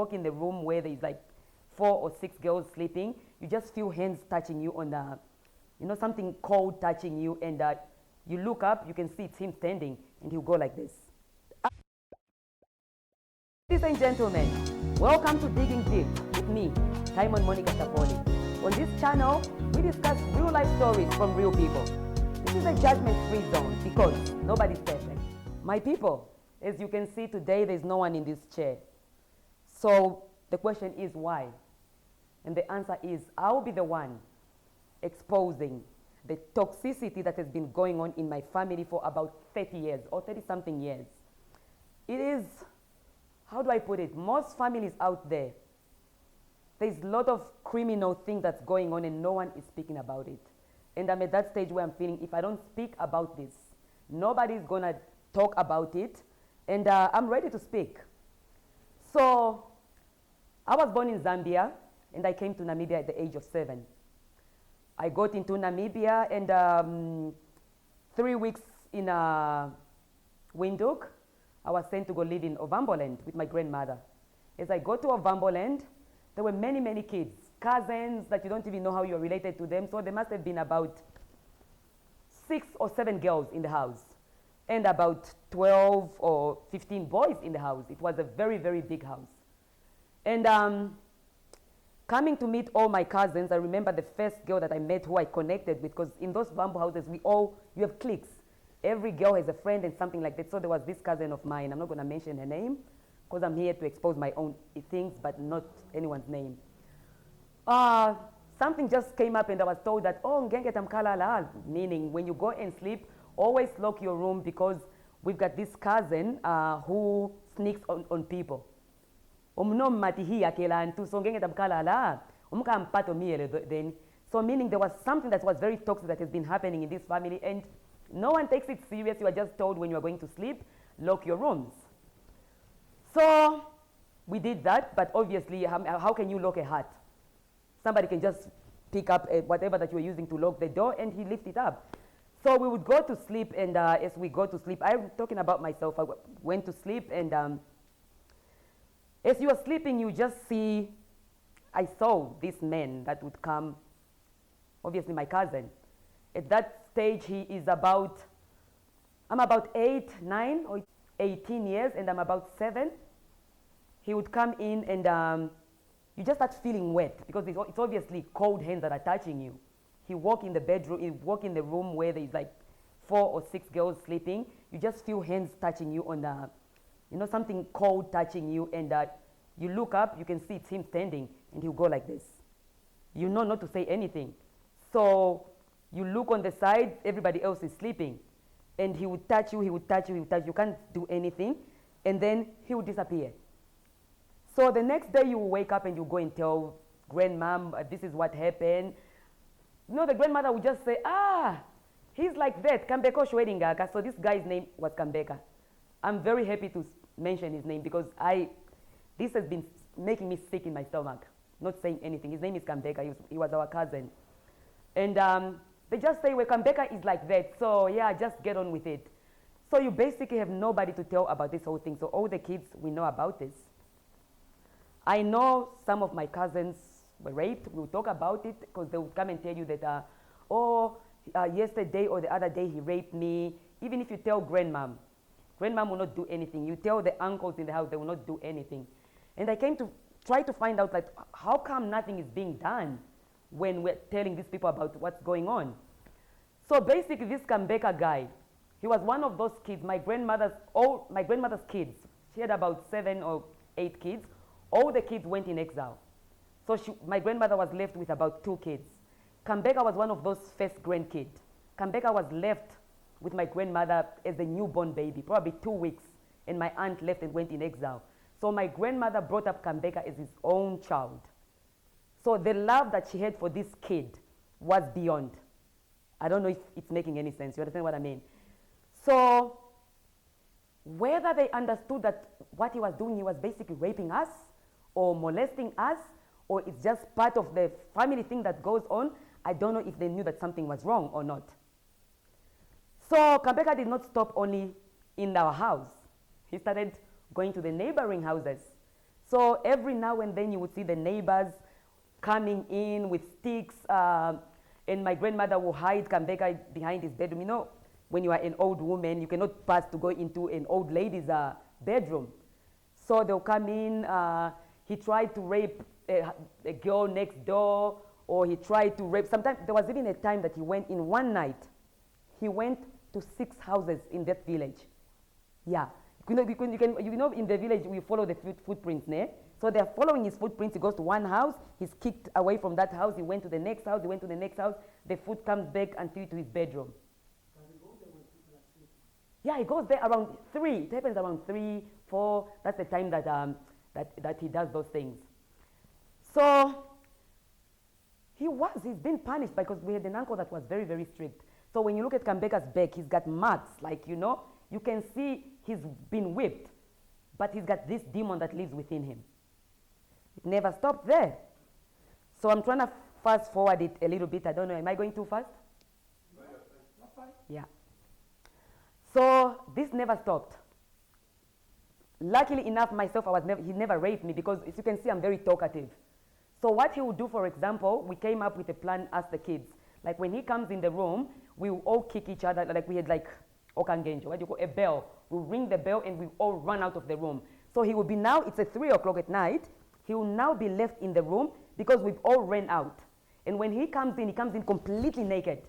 walk in the room where there's like 4 or 6 girls sleeping, you just feel hands touching you on the, something cold touching you, and you look up, you can see it's him standing, and he'll go like this. Ladies and gentlemen, welcome to Digging Deep with me, Simon Monica Sapoli. On this channel, we discuss real life stories from real people. This is a judgment-free zone because nobody's perfect. My people, as you can see today, there's no one in this chair. So the question is why? And the answer is, I'll be the one exposing the toxicity that has been going on in my family for about 30 years or 30-something years. It is, how do I put it? Most families out there, there's a lot of criminal thing that's going on and no one is speaking about it. And I'm at that stage where I'm feeling if I don't speak about this, nobody's gonna talk about it, and I'm ready to speak. So I was born in Zambia and I came to Namibia at the age of 7. I got into Namibia and 3 weeks in Windhoek, I was sent to go live in Ovamboland with my grandmother. As I got to Ovamboland, there were many, many kids, cousins that you don't even know how you're related to them. So there must have been about 6 or 7 girls in the house and about 12 or 15 boys in the house. It was a very, very big house. And coming to meet all my cousins, I remember the first girl that I met who I connected with, because in those bamboo houses, you have cliques. Every girl has a friend and something like that. So there was this cousin of mine. I'm not going to mention her name because I'm here to expose my own things, but not anyone's name. Something just came up and I was told that, oh, ngenge tamkalala, meaning when you go and sleep, always lock your room because we've got this cousin who sneaks on people. So meaning there was something that was very toxic that has been happening in this family, and no one takes it serious. You are just told when you are going to sleep, lock your rooms. So we did that, but obviously, how can you lock a hut? Somebody can just pick up whatever that you were using to lock the door, and he lifts it up. So we would go to sleep, and as we go to sleep, I'm talking about myself. I went to sleep, and as you are sleeping, you just see, I saw this man that would come, obviously my cousin. At that stage, I'm about 8, 9, or 18 years, and I'm about 7. He would come in and you just start feeling wet because it's obviously cold hands that are touching you. He walk in the bedroom, he walk in the room where there's like 4 or 6 girls sleeping. You just feel hands touching you on the, something cold touching you, and you look up, you can see it's him standing, and he'll go like this. You know not to say anything. So you look on the side, everybody else is sleeping, and he would touch you, he would touch you, he would touch you. You can't do anything, and then he would disappear. So the next day you will wake up and you go and tell grandmom, this is what happened. The grandmother would just say, he's like that, Kambeko Shwedingaka. So this guy's name was Kambeka. I'm very happy to mention his name because this has been making me sick in my stomach, not saying anything. His name is Kambeka, he was our cousin. And they just say, well, Kambeka is like that, so yeah, just get on with it. So you basically have nobody to tell about this whole thing. So all the kids, we know about this. I know some of my cousins were raped. We'll talk about it because they would come and tell you that, yesterday or the other day he raped me. Even if you tell grandmom will not do anything. You tell the uncles in the house, they will not do anything. And I came to try to find out, like, how come nothing is being done when we're telling these people about what's going on? So basically, this Kambeka guy, he was one of those kids, my grandmother's kids. She had about 7 or 8 kids. All the kids went in exile. So my grandmother was left with about 2 kids. Kambeka was one of those first grandkids. Kambeka was left with my grandmother as a newborn baby, probably 2 weeks, and my aunt left and went in exile. So my grandmother brought up Kambeka as his own child. So the love that she had for this kid was beyond. I don't know if it's making any sense. You understand what I mean? So whether they understood that what he was doing, he was basically raping us or molesting us, or it's just part of the family thing that goes on, I don't know if they knew that something was wrong or not. So Kambeka did not stop only in our house. He started going to the neighboring houses. So every now and then you would see the neighbors coming in with sticks, and my grandmother will hide Kambeka behind his bedroom. You know, when you are an old woman, you cannot pass to go into an old lady's bedroom. So they'll come in. He tried to rape a girl next door, or he tried to rape. Sometimes there was even a time that he went in one night. He went to 6 houses in that village. Yeah. You know, in the village, we follow the footprints, né? So they're following his footprints. He goes to one house. He's kicked away from that house. He went to the next house. He went to the next house. The foot comes back until to his bedroom. Yeah, he goes there around 3. It happens around 3, 4. That's the time that, that he does those things. So he's been punished because we had an uncle that was very, very strict. So when you look at Kambeka's back, he's got marks, like, you know, you can see he's been whipped, but he's got this demon that lives within him. It never stopped there. So I'm trying to fast forward it a little bit. I don't know, am I going too fast? Yeah. So this never stopped. Luckily enough, myself, he never raped me because, as you can see, I'm very talkative. So what he would do, for example, we came up with a plan as the kids. Like when he comes in the room, we will all kick each other, like we had like Okangenjo, what do you call a bell. We'll ring the bell and we all run out of the room. So he will be now, it's at 3 o'clock at night, he will now be left in the room because we've all ran out. And when he comes in completely naked.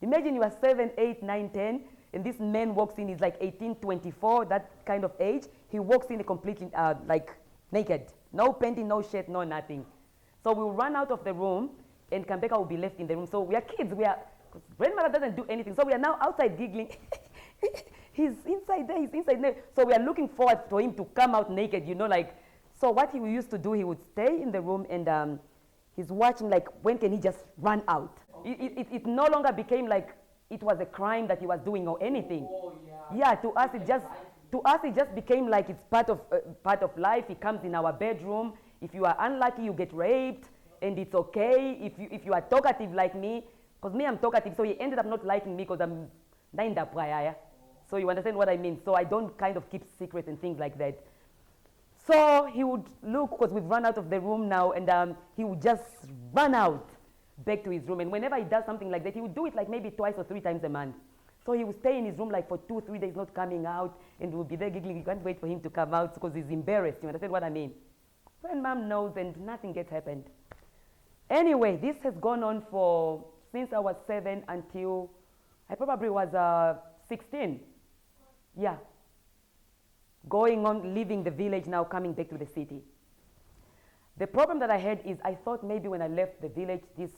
Imagine you are 7, 8, 9, 10, and this man walks in, he's like 18, 24, that kind of age. He walks in completely like naked. No panty, no shirt, no nothing. So we'll run out of the room and Kambeka will be left in the room. So we are kids, grandmother doesn't do anything. So we are now outside giggling. He's inside there. So we are looking forward for him to come out naked, you know, like. So what he used to do, he would stay in the room and he's watching, like, when can he just run out? It no longer became like it was a crime that he was doing or anything. Oh, yeah. Yeah, to us it just became like it's part of life. He comes in our bedroom. If you are unlucky, you get raped, and it's okay. If you are talkative like me, because me I'm talkative, so he ended up not liking me because I'm nainda prior. So you understand what I mean? So I don't kind of keep secrets and things like that. So he would look, because we've run out of the room now, and he would just run out back to his room. And whenever he does something like that, he would do it like maybe 2 or 3 times a month. So he would stay in his room like for 2 or 3 days not coming out, and we'll be there giggling. You can't wait for him to come out because he's embarrassed. You understand what I mean? When mom knows and nothing gets happened. Anyway, this has gone on since I was 7 until I probably was 16. Yeah. Going on, leaving the village now, coming back to the city. The problem that I had is I thought maybe when I left the village, this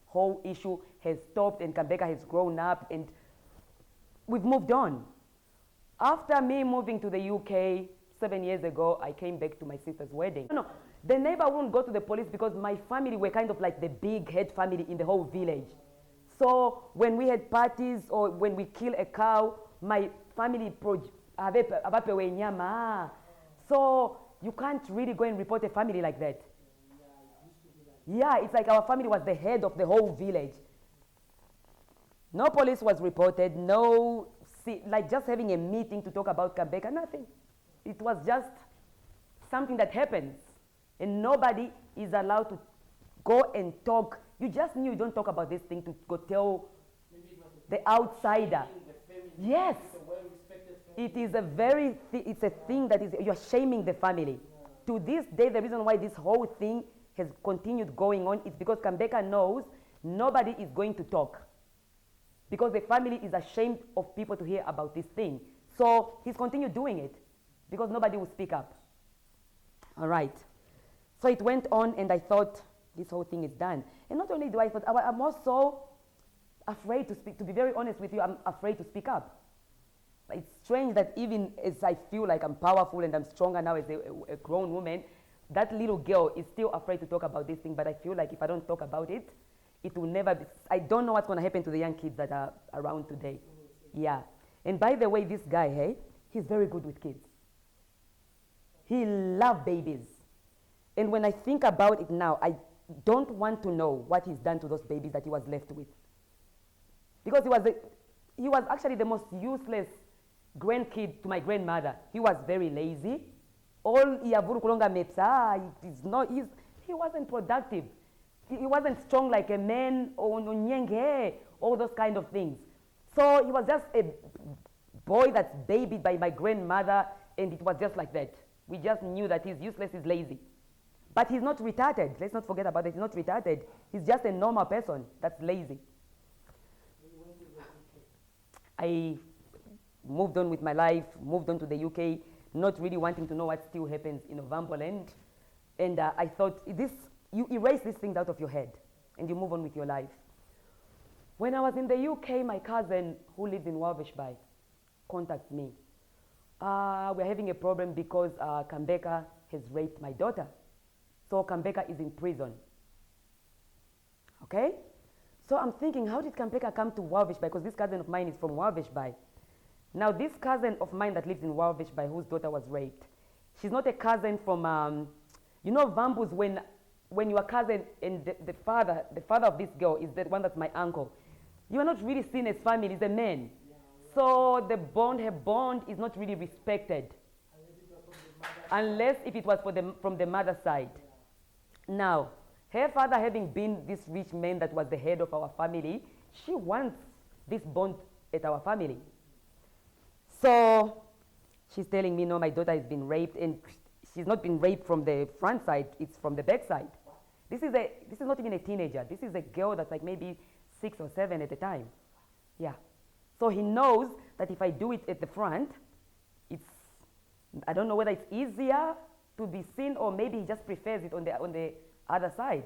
whole issue has stopped and Kambeka has grown up and we've moved on. After me moving to the UK 7 years ago, I came back to my sister's wedding. No, the neighbor wouldn't go to the police because my family were kind of like the big head family in the whole village. So when we had parties or when we kill a cow, my family abapewe nyama. So you can't really go and report a family like that. Yeah, it's like our family was the head of the whole village. No police was reported, like just having a meeting to talk about Kambeka, nothing. It was just something that happens. And nobody is allowed to go and talk. You just knew you don't talk about this thing to go tell the outsider. Yes. It is it's a thing that you're shaming the family. To this day, the reason why this whole thing has continued going on is because Kambeka knows nobody is going to talk. Because the family is ashamed of people to hear about this thing. So he's continued doing it because nobody will speak up. All right. So it went on and I thought this whole thing is done. And not only do I thought, I'm also afraid to speak. To be very honest with you, I'm afraid to speak up. It's strange that even as I feel like I'm powerful and I'm stronger now as a grown woman, that little girl is still afraid to talk about this thing. But I feel like if I don't talk about it, it will never be. I don't know what's going to happen to the young kids that are around today. Yeah. And by the way, this guy, hey, he's very good with kids. He loves babies. And when I think about it now, I don't want to know what he's done to those babies that he was left with. Because he was actually the most useless grandkid to my grandmother. He was very lazy, all iyavura kulonga mepsa, he wasn't productive. He wasn't strong like a man or nyenge, all those kind of things. So he was just a boy that's babied by my grandmother, and it was just like that. We just knew that he's useless, he's lazy. But he's not retarded. Let's not forget about it. He's not retarded. He's just a normal person that's lazy. I moved on with my life, moved on to the UK, not really wanting to know what still happens in Ovamboland. And I thought, you erase these things out of your head and you move on with your life. When I was in the UK, my cousin who lives in Walvish Bay contacts me. We're having a problem because Kambeka has raped my daughter. So Kambeka is in prison. Okay? So I'm thinking, how did Kambeka come to Walvish Bay? Because this cousin of mine is from Walvish Bay. Now, this cousin of mine that lives in Walvish Bay, whose daughter was raped, she's not a cousin from, you know, Vambus, when your cousin and the father of this girl is the one that's my uncle. You are not really seen as family, he's a man. So her bond is not really respected. Unless if it was from the mother's side. Now, her father having been this rich man that was the head of our family, she wants this bond at our family. So she's telling me, no, my daughter has been raped, and she's not been raped from the front side, it's from the back side. This is not even a teenager. This is a girl that's like maybe 6 or 7 at the time. Yeah. So he knows that if I do it at the front, I don't know whether it's easier to be seen or maybe he just prefers it on the other side.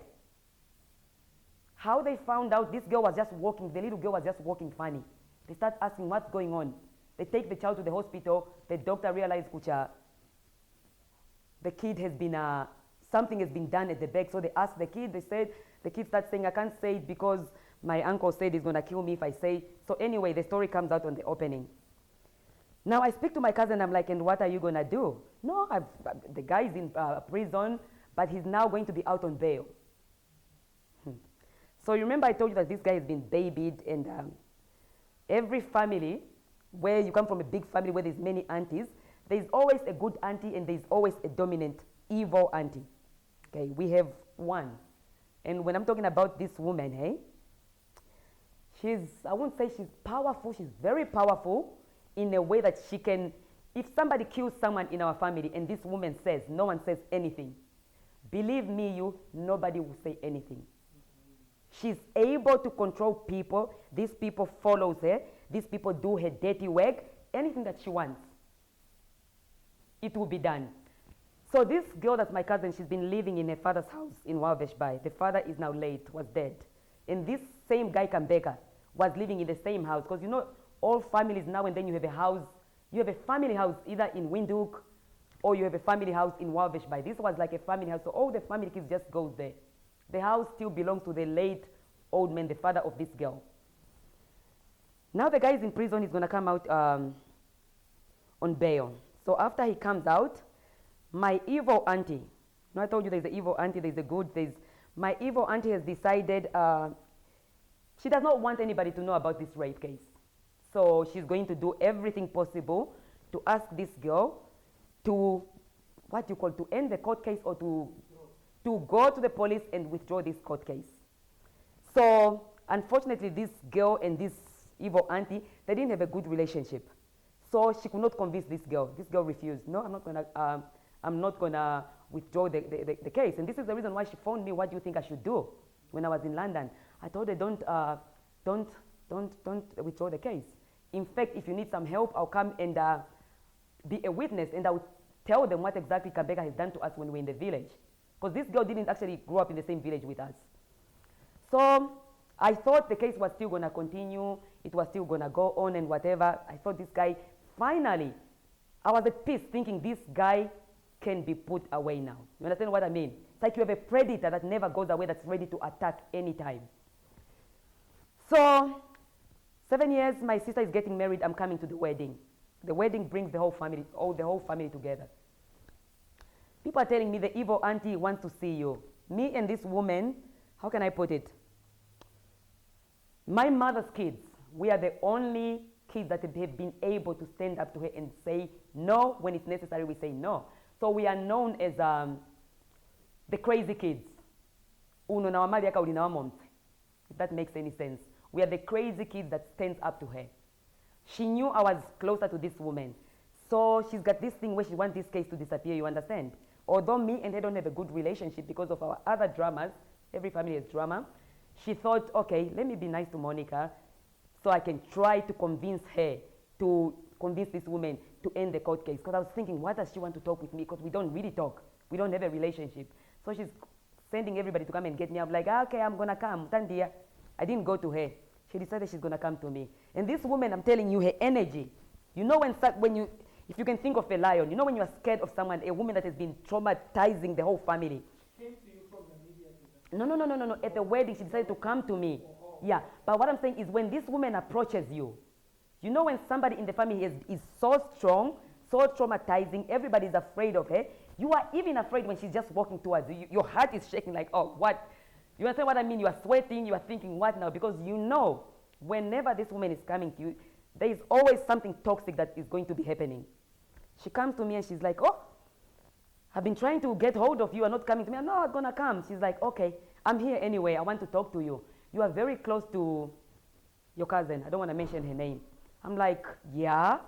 How they found out this girl was just walking, the little girl was just walking funny. They start asking what's going on. They take the child to the hospital. The doctor realized, Kucha, the kid has been, something has been done at the back. So they asked the kid, the kid starts saying, I can't say it because my uncle said he's going to kill me if I say. So anyway, the story comes out on the opening. Now I speak to my cousin, I'm like, and what are you going to do? No, the guy is in prison, but he's now going to be out on bail. So you remember I told you that this guy has been babied, and every family, where you come from a big family where there's many aunties, there's always a good auntie and there's always a dominant evil auntie. Okay, we have one. And when I'm talking about this woman, hey, I won't say she's powerful, she's very powerful in a way that she can, if somebody kills someone in our family and this woman says, no one says anything, believe me, nobody will say anything. She's able to control people. These people follows her. These people do her dirty work. Anything that she wants, it will be done. So this girl that's my cousin, she's been living in her father's house in Walvish Bay. The father is now late, was dead. And this same guy, Kambeka, was living in the same house. Because you know, all families now and then you have a house. You have a family house either in Windhoek or you have a family house in Walvish Bay. This was like a family house. So all the family kids just goes there. The house still belongs to the late old man, the father of this girl. Now the guy is in prison. He's going to come out on bail. So after he comes out, my evil auntie, I told you there's an evil auntie, there's a good, my evil auntie has decided she does not want anybody to know about this rape case. So she's going to do everything possible to ask this girl to, to end the court case or to go to the police and withdraw this court case. So unfortunately, this girl and this evil auntie, they didn't have a good relationship. So she could not convince this girl. This girl refused. No, I'm not gonna withdraw the case. And this is the reason why she phoned me, what do you think I should do? When I was in London, I told her, don't withdraw the case. In fact, if you need some help, I'll come and be a witness, and I'll tell them what exactly Kambeka has done to us when we were in the village. Because this girl didn't actually grow up in the same village with us. So I thought the case was still going to continue. It was still going to go on and whatever. I thought this guy, finally, I was at peace thinking this guy can be put away now. You understand what I mean? It's like you have a predator that never goes away, that's ready to attack anytime. So 7 years, my sister is getting married. I'm coming to the wedding. The wedding brings the whole family together. People are telling me the evil auntie wants to see you. Me and this woman, how can I put it? My mother's kids, we are the only kids that have been able to stand up to her and say no when it's necessary. We say no. So we are known as the crazy kids. Uno na wamali yaka uli na wamomse. If that makes any sense. We are the crazy kids that stands up to her. She knew I was closer to this woman. So she's got this thing where she wants this case to disappear, you understand? Although me and her don't have a good relationship because of our other dramas, every family has drama, she thought, okay, let me be nice to Monica so I can try to convince her, to convince this woman to end the court case. Because I was thinking, why does she want to talk with me? Because we don't really talk. We don't have a relationship. So she's sending everybody to come and get me. I'm like, okay, I'm going to come. Tandia. I didn't go to her. She decided she's going to come to me. And this woman, I'm telling you, her energy. You know when you, if you can think of a lion, you know when you are scared of someone, a woman that has been traumatizing the whole family. Came to you from Namibia to that? No. At the wedding, she decided to come to me. Yeah, but what I'm saying is when this woman approaches you, you know when somebody in the family is so strong, so traumatizing, everybody's afraid of her. You are even afraid when she's just walking towards you. Your heart is shaking like, oh, what? You understand what I mean? You are sweating, you are thinking, what now? Because you know, whenever this woman is coming to you, there is always something toxic that is going to be happening. She comes to me and she's like, oh, I've been trying to get hold of you, you're not coming to me. No, I'm gonna come. She's like, okay, I'm here anyway, I want to talk to you. You are very close to your cousin. I don't want to mention her name. I'm like, yeah.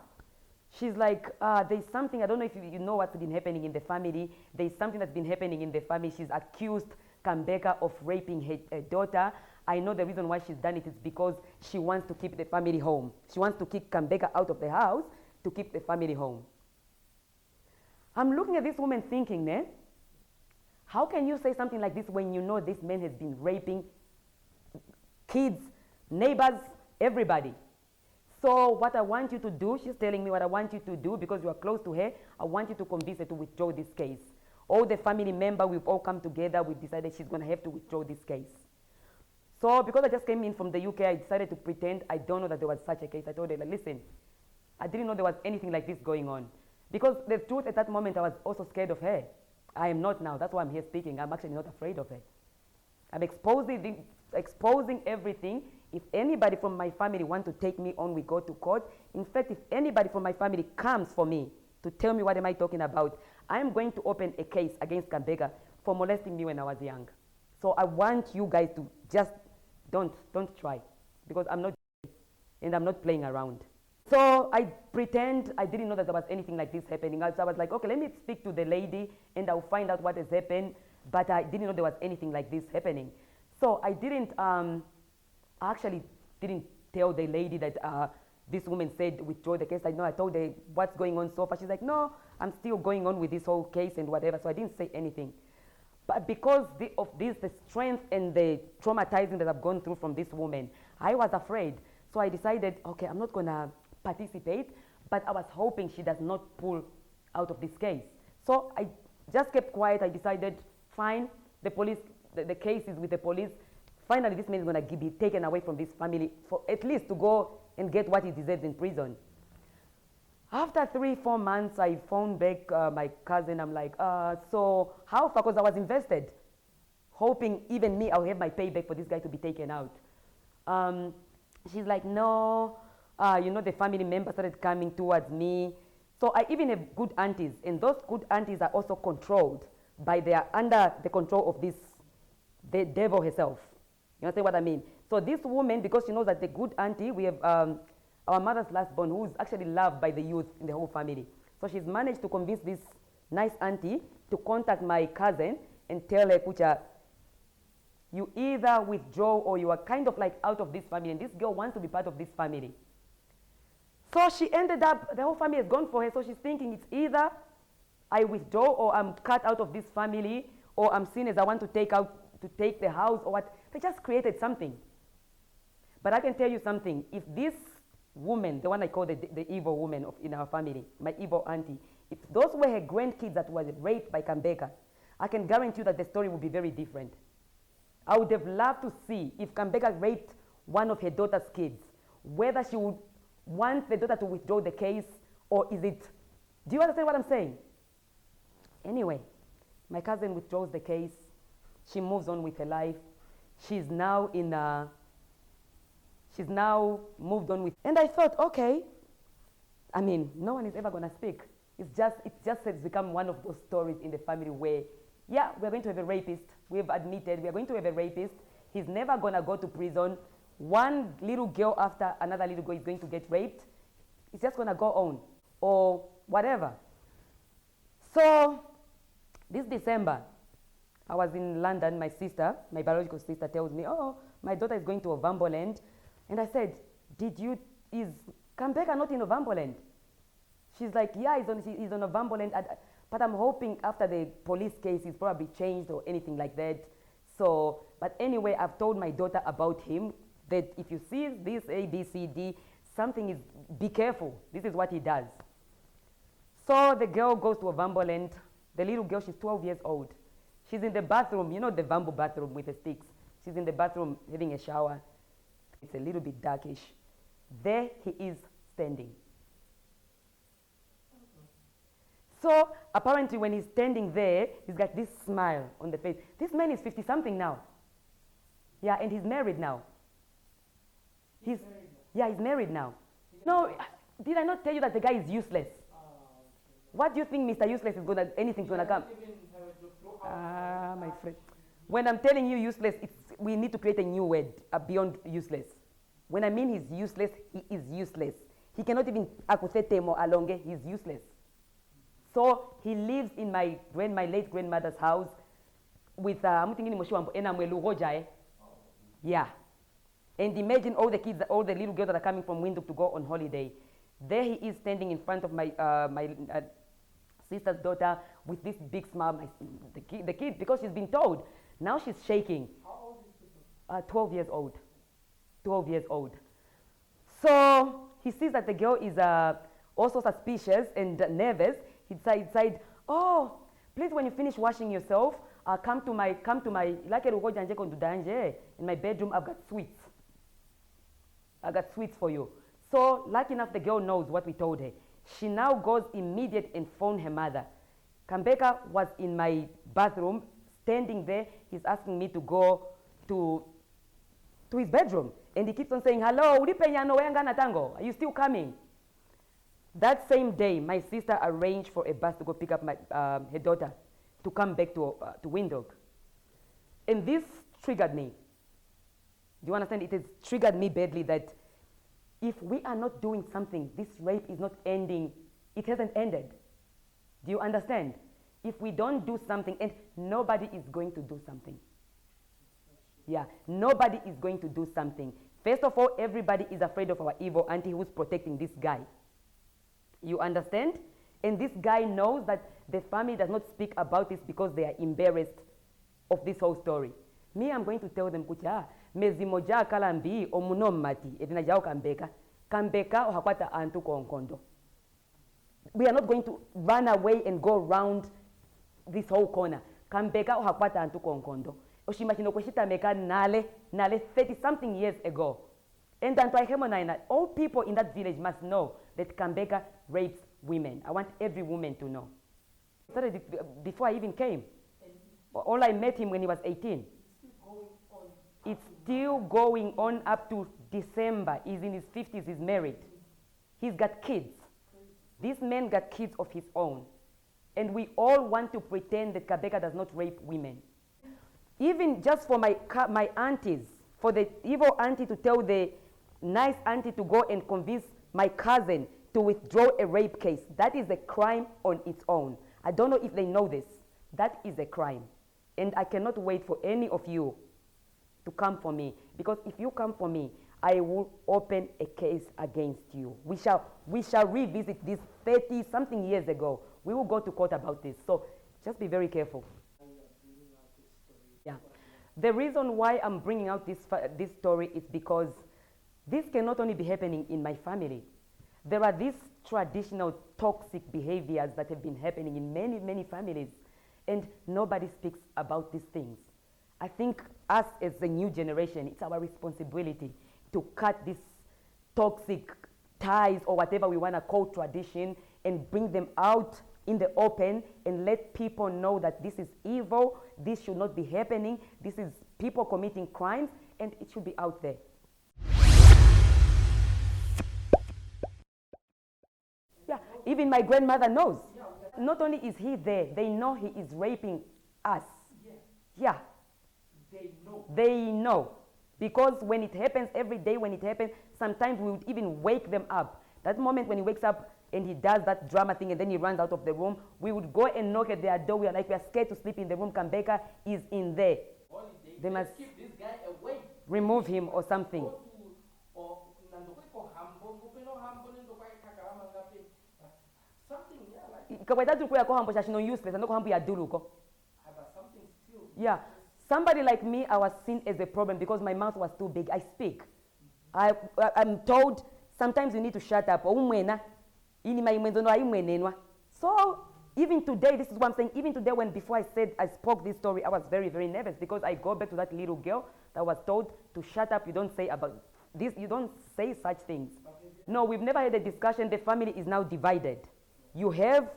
She's like, there's something, I don't know if you know what's been happening in the family. There's something that's been happening in the family. She's accused Kambeka of raping her daughter. I know the reason why she's done it is because she wants to keep the family home. She wants to kick Kambeka out of the house to keep the family home. I'm looking at this woman thinking, man, how can you say something like this when you know this man has been raping kids, neighbors, everybody? So what I want you to do, she's telling me what I want you to do because you are close to her, I want you to convince her to withdraw this case. All the family members, we've all come together, we've decided she's going to have to withdraw this case. So because I just came in from the UK, I decided to pretend I don't know that there was such a case. I told her, like, listen, I didn't know there was anything like this going on. Because the truth at that moment, I was also scared of her. I am not now. That's why I'm here speaking. I'm actually not afraid of her. I'm exposing everything. If anybody from my family wants to take me on, we go to court. In fact, if anybody from my family comes for me to tell me what am I talking about, I'm going to open a case against Kambeka for molesting me when I was young. So I want you guys to just don't try, because I'm not, and I'm not playing around. So I pretend I didn't know that there was anything like this happening. So I was like, okay, let me speak to the lady and I'll find out what has happened. But I didn't know there was anything like this happening. So I didn't, I actually didn't tell the lady that this woman said withdraw the case. I told her what's going on so far. She's like, no, I'm still going on with this whole case and whatever. So I didn't say anything. But because of this, the strength and the traumatizing that I've gone through from this woman, I was afraid. So I decided, okay, I'm not going to participate, but I was hoping she does not pull out of this case. So I just kept quiet. I decided, fine, the police, the case is with the police. Finally, this man is going to be taken away from this family for at least to go and get what he deserves in prison. After 3-4 months, I phoned back my cousin. I'm like, so how far? Because I was invested, hoping even me, I'll have my payback for this guy to be taken out. She's like, no, you know, the family members started coming towards me. So I even have good aunties, and those good aunties are also controlled by under the control of the devil herself. You understand what I mean? So this woman, because she knows that the good auntie, we have our mother's last born, who is actually loved by the youth in the whole family. So she's managed to convince this nice auntie to contact my cousin and tell her, Kucha, you either withdraw or you are kind of like out of this family, and this girl wants to be part of this family. So she ended up, the whole family has gone for her, so she's thinking it's either I withdraw or I'm cut out of this family, or I'm seen as I want to take the house, or what. They just created something. But I can tell you something, if this woman, the one I call the evil woman in our family, my evil auntie, if those were her grandkids that were raped by Kambeka, I can guarantee you that the story would be very different. I would have loved to see if Kambeka raped one of her daughter's kids, whether she would want the daughter to withdraw the case, or is it, do you understand what I'm saying? Anyway, my cousin withdraws the case. She moves on with her life. She's now moved on with, and I thought, okay, I mean, no one is ever going to speak. It just has become one of those stories in the family where, yeah, we're going to have a rapist. We've admitted we're going to have a rapist. He's never going to go to prison. One little girl after another little girl is going to get raped. It's just going to go on or whatever. So this December, I was in London. My sister, my biological sister, tells me, oh, my daughter is going to Ovamboland. And I said, is Kambeka not in Ovamboland? She's like, yeah, he's on Ovamboland. But I'm hoping after the police case, he's probably changed or anything like that. So, but anyway, I've told my daughter about him, that if you see this A, B, C, D, something is, be careful. This is what he does. So the girl goes to Ovamboland. The little girl, she's 12 years old. She's in the bathroom, you know the bamboo bathroom with the sticks. She's in the bathroom having a shower. It's a little bit darkish. There he is standing. So apparently when he's standing there, he's got this smile on the face. This man is 50-something now. Yeah, and he's married now. He's married now. No, did I not tell you that the guy is useless? What do you think Mr. Useless is anything's gonna come? My friend. When I'm telling you useless, we need to create a new word beyond useless. When I mean he's useless, he is useless. He cannot even akusetemo alonge, he's useless. So he lives in my late grandmother's house with yeah. And imagine all the kids, all the little girls that are coming from Windhoek to go on holiday. There he is standing in front of my sister's daughter with this big smile. The kid, because she's been told. Now she's shaking. How old is the 12 years old. 12 years old. So he sees that the girl is also suspicious and nervous. He decides, oh, please, when you finish washing yourself, come to my like in my bedroom. I've got sweets. I got sweets for you. So lucky enough, the girl knows what we told her. She now goes immediate and phone her mother. Kambeka was in my bathroom, standing there. He's asking me to go to his bedroom. And he keeps on saying, hello, are you still coming? That same day, my sister arranged for a bus to go pick up her daughter to come back to Windhoek. And this triggered me. Do you understand? It has triggered me badly that if we are not doing something, this rape is not ending. It hasn't ended. Do you understand? If we don't do something, and nobody is going to do something. Yeah, nobody is going to do something. First of all, everybody is afraid of our evil auntie who's protecting this guy. You understand? And this guy knows that the family does not speak about this because they are embarrassed of this whole story. Me, I'm going to tell them, mezi moja kalambi omuno mati etina jao kambeka ohakwata antu konkondo. We are not going to run away and go around this whole corner. Kambeka ohakwata antu konkondo. Oshimachino kweshita meka nale 30-something years ago. And all people in that village must know that Kambeka rapes women. I want every woman to know. Started before I even came. All I met him when he was 18. It's still going on up to December. He's in his 50s, he's married. He's got kids. This man got kids of his own. And we all want to pretend that Kambeka does not rape women. Even just for my aunties, for the evil auntie to tell the nice auntie to go and convince my cousin to withdraw a rape case, that is a crime on its own. I don't know if they know this. That is a crime. And I cannot wait for any of you to come for me. Because if you come for me, I will open a case against you. We shall revisit this 30-something years ago. We will go to court about this. So just be very careful. Yeah. The reason why I'm bringing out this story is because this cannot only be happening in my family. There are these traditional toxic behaviors that have been happening in many, many families, and nobody speaks about these things. I think us as the new generation, it's our responsibility to cut these toxic ties or whatever we want to call tradition and bring them out in the open and let people know that this is evil, this should not be happening, this is people committing crimes, and it should be out there. Yeah, even my grandmother knows. Not only is he there, they know he is raping us. Yeah. They know. Because when it happens every day, when it happens, sometimes we would even wake them up. That moment when he wakes up and he does that drama thing and then he runs out of the room, we would go and knock at their door. We are like, we are scared to sleep in the room. Kambeka is in there. They must keep this guy away. remove him or something. Something, yeah, like Kawaida kuya ko hambo shashino useless, andoko hambo ya duluko. but something still. Yeah. Somebody like me, I was seen as a problem because my mouth was too big. I speak. I'm told sometimes you need to shut up. So even today, this is what I'm saying, even today before I spoke this story, I was very, very nervous because I go back to that little girl that was told to shut up, you don't say about this, you don't say such things. No, we've never had a discussion. The family is now divided. You have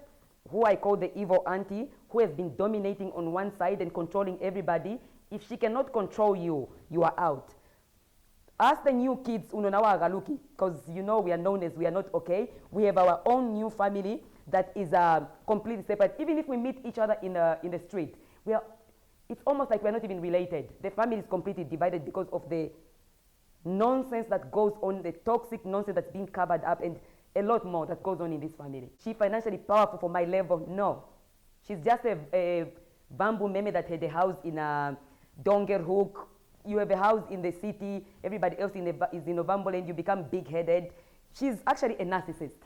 who I call the evil auntie, who has been dominating on one side and controlling everybody. If she cannot control you, you are out. As the new kids, because you know we are known as we are not okay. We have our own new family that is completely separate. Even if we meet each other in the street, it's almost like we are not even related. The family is completely divided because of the nonsense that goes on, the toxic nonsense that's being covered up, and a lot more that goes on in this family. She financially powerful for my level? No. She's just a bamboo meme that had a house in Dongerhoek. You have a house in the city, everybody else is in Ovamboland, you become big-headed. She's actually a narcissist.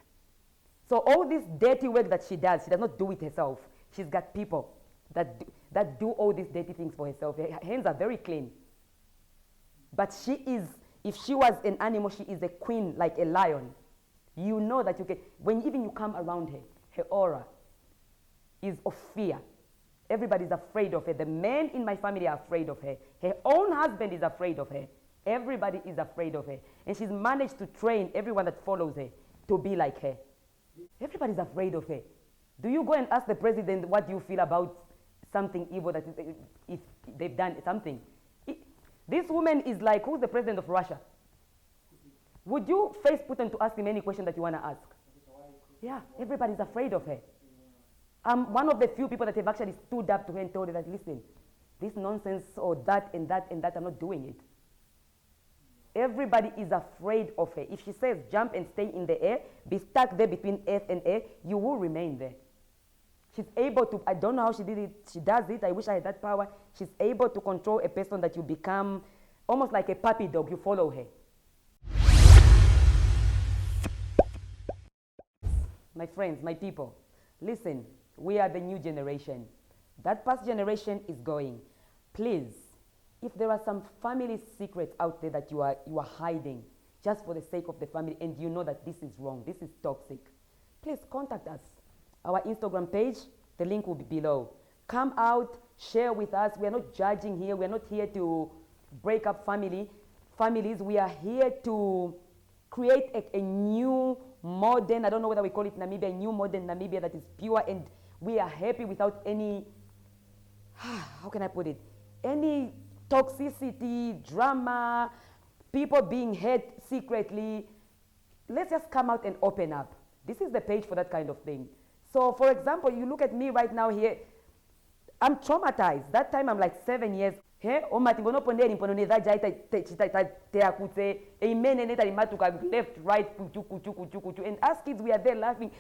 So all this dirty work that she does not do it herself. She's got people that do all these dirty things for herself. Her hands are very clean. But she is, if she was an animal, she is a queen, like a lion. You know that you can, when even you come around her, her aura is of fear. Everybody's afraid of her. The men in my family are afraid of her. Her own husband is afraid of her. Everybody is afraid of her. And she's managed to train everyone that follows her to be like her. Everybody's afraid of her. Do you go and ask the president what do you feel about something evil that is, if they've done something? This woman is like, who's the president of Russia? Would you face Putin to ask him any question that you want to ask? Yeah, everybody's afraid of her. I'm one of the few people that have actually stood up to her and told her that, listen, this nonsense or that and that and that, I'm not doing it. Everybody is afraid of her. If she says jump and stay in the air, be stuck there between earth and air, you will remain there. She's able to, I don't know how she did it, she does it, I wish I had that power. She's able to control a person that you become almost like a puppy dog, you follow her. My friends, my people, listen, we are the new generation. That past generation is going. Please, if there are some family secrets out there that you are hiding just for the sake of the family and you know that this is wrong, this is toxic, please contact us. Our Instagram page, the link will be below. Come out, share with us. We are not judging here. We are not here to break up families. We are here to create a new modern, I don't know whether we call it Namibia, a new modern Namibia that is pure, and we are happy without any, how can I put it, any toxicity, drama, people being hurt secretly. Let's just come out and open up. This is the page for that kind of thing. So for example, you look at me right now here, I'm traumatized. That time I'm like 7 years. Left, right, and as kids we are there laughing.